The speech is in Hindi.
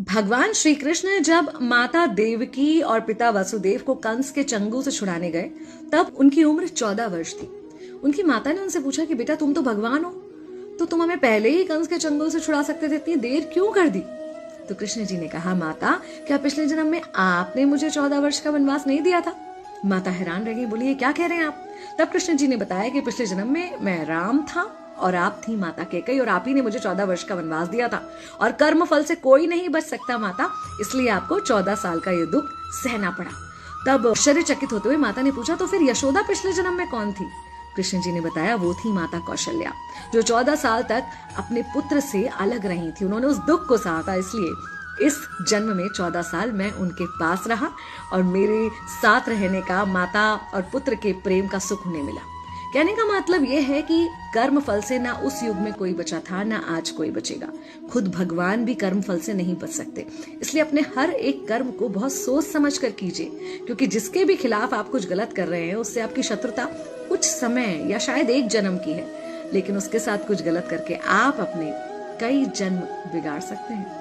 भगवान श्री कृष्ण जब माता देवकी और पिता वसुदेव को कंस के चंगुल से छुड़ाने गए तब उनकी उम्र 14 वर्ष थी। उनकी माता ने उनसे पूछा कि बेटा तुम तो भगवान हो, तो तुम हमें पहले ही कंस के चंगुल से छुड़ा सकते थे, इतनी देर क्यों कर दी? तो कृष्ण जी ने कहा, माता क्या पिछले जन्म में आपने मुझे 14 वर्ष का वनवास नहीं दिया था? माता हैरान रह गई, बोली ये क्या कह रहे हैं आप? तब कृष्ण जी ने बताया कि पिछले जन्म में मैं राम था और आप थी माता कैकेयी और आप ही ने मुझे 14 वर्ष का वनवास दिया था और कर्म फल से कोई नहीं बच सकता माता, इसलिए आपको 14 साल का ये दुख सहना पड़ा। तब आश्चर्यचकित होते हुए माता ने पूछा, तो फिर यशोदा पिछले जन्म में कौन थी? कृष्ण जी ने बताया, वो थी माता कौशल्या, जो 14 साल तक अपने पुत्र से अलग रही थी। उन्होंने उस दुख को सहा था, इसलिए इस जन्म में 14 साल मैं उनके पास रहा और मेरे साथ रहने का, माता और पुत्र के प्रेम का सुख उन्हें मिला। कहने का मतलब यह है कि कर्म फल से ना उस युग में कोई बचा था, ना आज कोई बचेगा। खुद भगवान भी कर्म फल से नहीं बच सकते, इसलिए अपने हर एक कर्म को बहुत सोच समझ कर कीजिए, क्योंकि जिसके भी खिलाफ आप कुछ गलत कर रहे हैं उससे आपकी शत्रुता कुछ समय या शायद एक जन्म की है, लेकिन उसके साथ कुछ गलत करके आप अपने कई जन्म बिगाड़ सकते हैं।